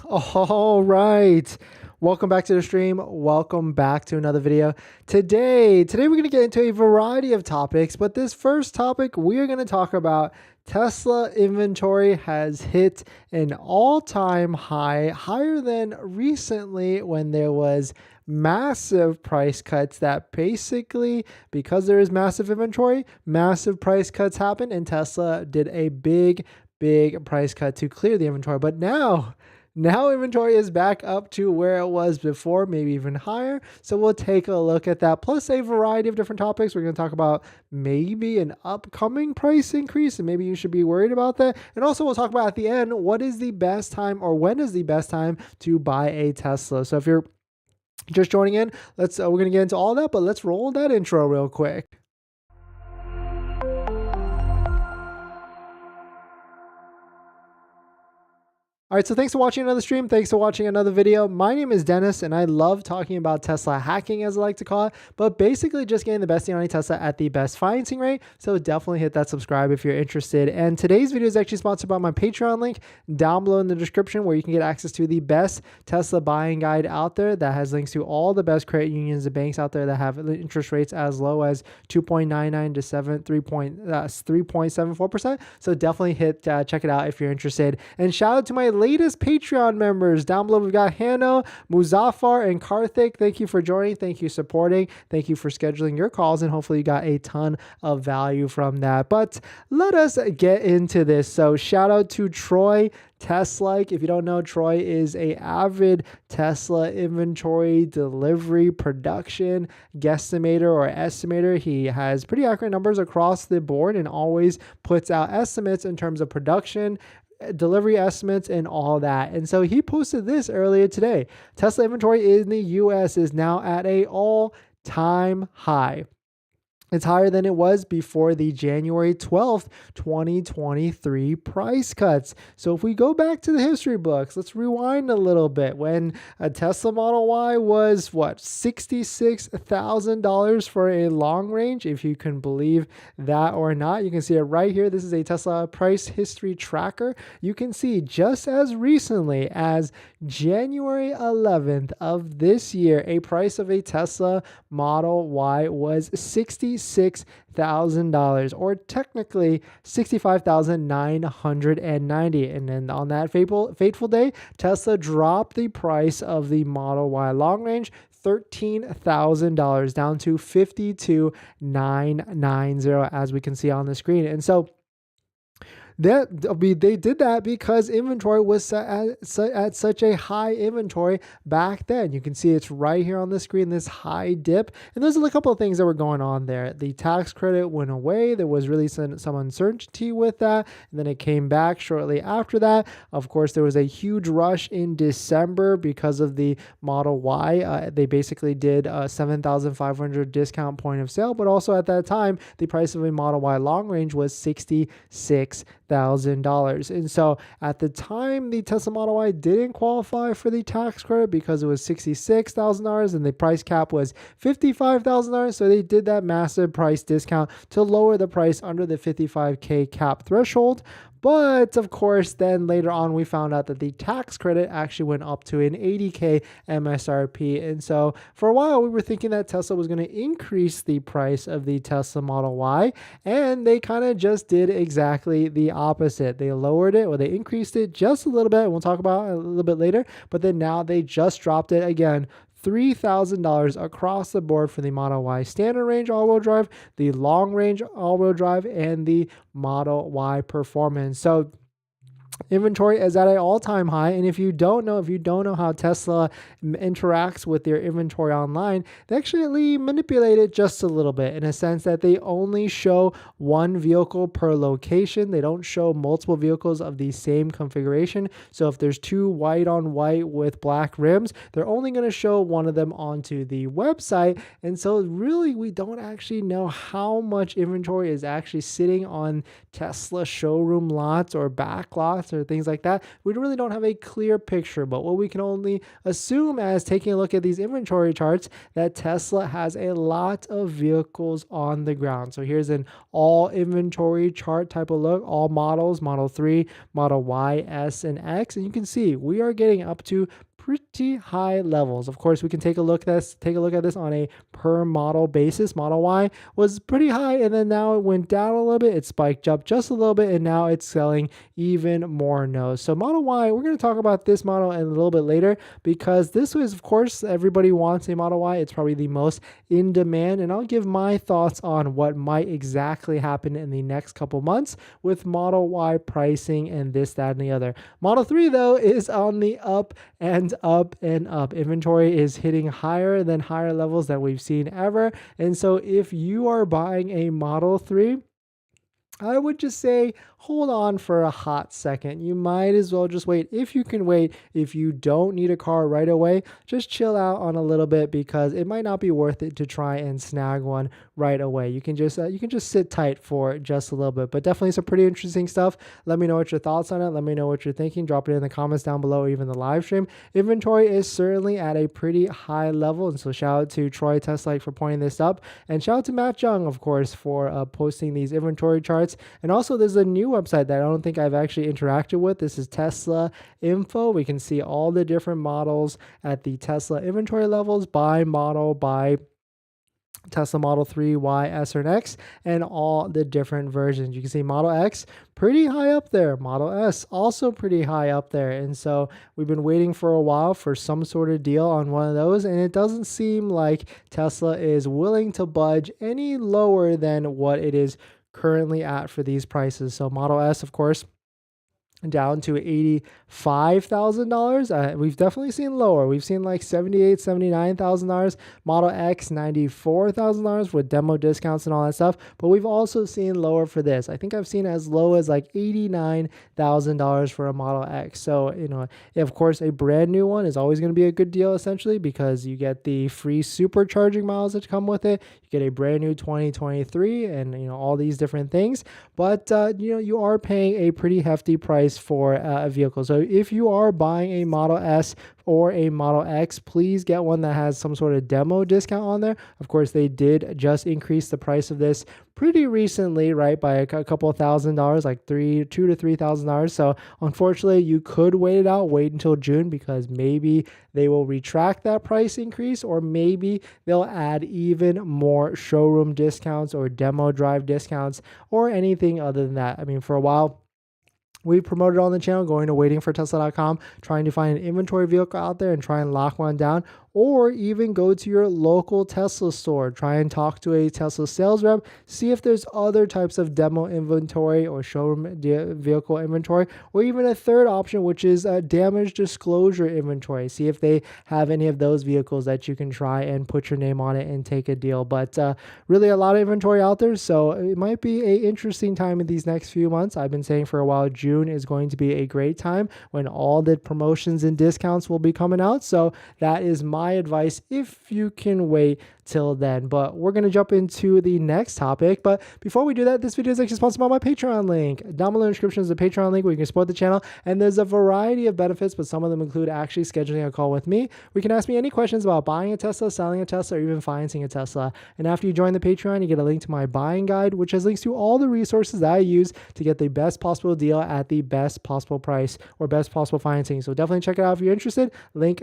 All right. Welcome back to the stream. Welcome back to another video. Today we're going to get into a variety of topics, but this first topic we are going to talk about Tesla inventory has hit an all-time high, higher than recently when there was massive price cuts that basically, because there is massive inventory, massive price cuts happened and Tesla did a big price cut to clear the inventory. But now inventory is back up to where it was before, maybe even higher. So we'll take a look at that, plus a variety of different topics. We're going to talk about maybe an upcoming price increase, and maybe you should be worried about that. And also we'll talk about at the end, what is the best time, or when is the best time to buy a Tesla? So if you're just joining in, we're going to get into all that, but let's roll that intro real quick. All right, so thanks for watching another stream. Thanks for watching another video. My name is Dennis, and I love talking about Tesla hacking, as I like to call it, but basically just getting the best deal on a Tesla at the best financing rate. So definitely hit that subscribe if you're interested. And today's video is actually sponsored by my Patreon link down below in the description, where you can get access to the best Tesla buying guide out there that has links to all the best credit unions and banks out there that have interest rates as low as 2.99 to 3.74%. So definitely check it out if you're interested. And shout out to my latest Patreon members. Down below, we've got Hano, Muzaffar, and Karthik. Thank you for joining. Thank you supporting. Thank you for scheduling your calls, and hopefully you got a ton of value from that. But let us get into this. So shout out to Troy Tesla. If you don't know, Troy is a avid Tesla inventory delivery production guesstimator or estimator. He has pretty accurate numbers across the board and always puts out estimates in terms of production, delivery estimates, and all that. And so he posted this earlier today. Tesla inventory in the US is now at an all-time high. It's higher than it was before the January 12th, 2023 price cuts. So if we go back to the history books, let's rewind a little bit. When a Tesla Model Y was, $66,000 for a long range, if you can believe that or not. You can see it right here. This is a Tesla price history tracker. You can see just as recently as January 11th of this year, a price of a Tesla Model Y was $66,000, or technically $65,990. And then on that fateful day, Tesla dropped the price of the Model Y long range $13,000 down to $52,990, as we can see on the screen. And so they did that because inventory was set at such a high inventory back then. You can see it's right here on the screen, this high dip. And there's a couple of things that were going on there. The tax credit went away. There was really some uncertainty with that. And then it came back shortly after that. Of course, there was a huge rush in December because of the Model Y. They basically did a $7,500 discount point of sale. But also at that time, the price of a Model Y long range was $66,000. And so at the time, the Tesla Model Y didn't qualify for the tax credit because it was $66,000 and the price cap was $55,000. So they did that massive price discount to lower the price under the $55K cap threshold. But of course, then later on, we found out that the tax credit actually went up to an $80K MSRP. And so for a while, we were thinking that Tesla was going to increase the price of the Tesla Model Y. And they kind of just did exactly the opposite. They lowered it, or they increased it just a little bit. We'll talk about it a little bit later. But then now they just dropped it again, $3,000 across the board for the Model Y standard range all-wheel drive, the long range all-wheel drive, and the Model Y Performance. So inventory is at an all-time high. And if you don't know how Tesla interacts with their inventory online, they actually manipulate it just a little bit, in a sense that they only show one vehicle per location. They don't show multiple vehicles of the same configuration. So if there's two white on white with black rims, they're only going to show one of them onto the website. And so really, we don't actually know how much inventory is actually sitting on Tesla showroom lots or back lots stats or things like that. We really don't have a clear picture, but what we can only assume as taking a look at these inventory charts, that Tesla has a lot of vehicles on the ground. So here's an all inventory chart type of look, all models, Model 3, Model Y, S, and X. And you can see we are getting up to pretty high levels. Of course, we can take a look at this on a per model basis. Model Y was pretty high, and then now it went down a little bit. It spiked up just a little bit, and now it's selling even more no's. So Model Y, we're going to talk about this model in a little bit later, because this was, of course, everybody wants a Model Y. It's probably the most in demand, and I'll give my thoughts on what might exactly happen in the next couple months with Model Y pricing and this, that, and the other. Model 3, though, is on the up and up and up. Inventory is hitting higher levels than we've seen ever. And so if you are buying a Model 3, I would just say hold on for a hot second. You might as well just wait. If you can wait, if you don't need a car right away, just chill out on a little bit, because it might not be worth it to try and snag one right away. You can just sit tight for just a little bit. But definitely some pretty interesting stuff. Let me know what your thoughts on it. Let me know what you're thinking. Drop it in the comments down below, or even the live stream. Inventory is certainly at a pretty high level, and so shout out to Troy Teslite for pointing this up, and shout out to Matt Jung, of course, for posting these inventory charts. And also, there's a new website that I don't think I've actually interacted with. This is Tesla Info. We can see all the different models at the Tesla inventory levels by model, by Tesla Model 3, Y, S, or X, and all the different versions. You can see Model X pretty high up there. Model S also pretty high up there. And so we've been waiting for a while for some sort of deal on one of those, and it doesn't seem like Tesla is willing to budge any lower than what it is currently at for these prices. So Model S, of course, down to $85,000. We've definitely seen lower. We've seen like $78,000, $79,000. Model X, $94,000 with demo discounts and all that stuff. But we've also seen lower for this. I think I've seen as low as like $89,000 for a Model X. So, of course, a brand new one is always going to be a good deal, essentially, because you get the free supercharging miles that come with it. You get a brand new 2023 and, all these different things. But, you are paying a pretty hefty price for a vehicle. So if you are buying a Model S or a Model X, please get one that has some sort of demo discount on there. Of course, they did just increase the price of this pretty recently, right, by a couple of $1,000s, like $2,000 to $3,000. So unfortunately, you could wait until June, because maybe they will retract that price increase, or maybe they'll add even more showroom discounts or demo drive discounts or anything other than that. I mean, for a while, we promoted on the channel going to waitingfortesla.com, trying to find an inventory vehicle out there and try and lock one down, or even go to your local Tesla store, try and talk to a Tesla sales rep, see if there's other types of demo inventory or showroom vehicle inventory, or even a third option, which is a damage disclosure inventory. See if they have any of those vehicles that you can try and put your name on it and take a deal. But really a lot of inventory out there, so it might be an interesting time in these next few months. I've been saying for a while, June is going to be a great time when all the promotions and discounts will be coming out. So that is my advice if you can wait till then. But we're going to jump into the next topic. But before we do that, this video is actually sponsored by my Patreon link. Down below in the description is a Patreon link where you can support the channel. And there's a variety of benefits, but some of them include actually scheduling a call with me. We can ask me any questions about buying a Tesla, selling a Tesla, or even financing a Tesla. And after you join the Patreon, you get a link to my buying guide, which has links to all the resources that I use to get the best possible deal at the best possible price or best possible financing. So definitely check it out if you're interested. Link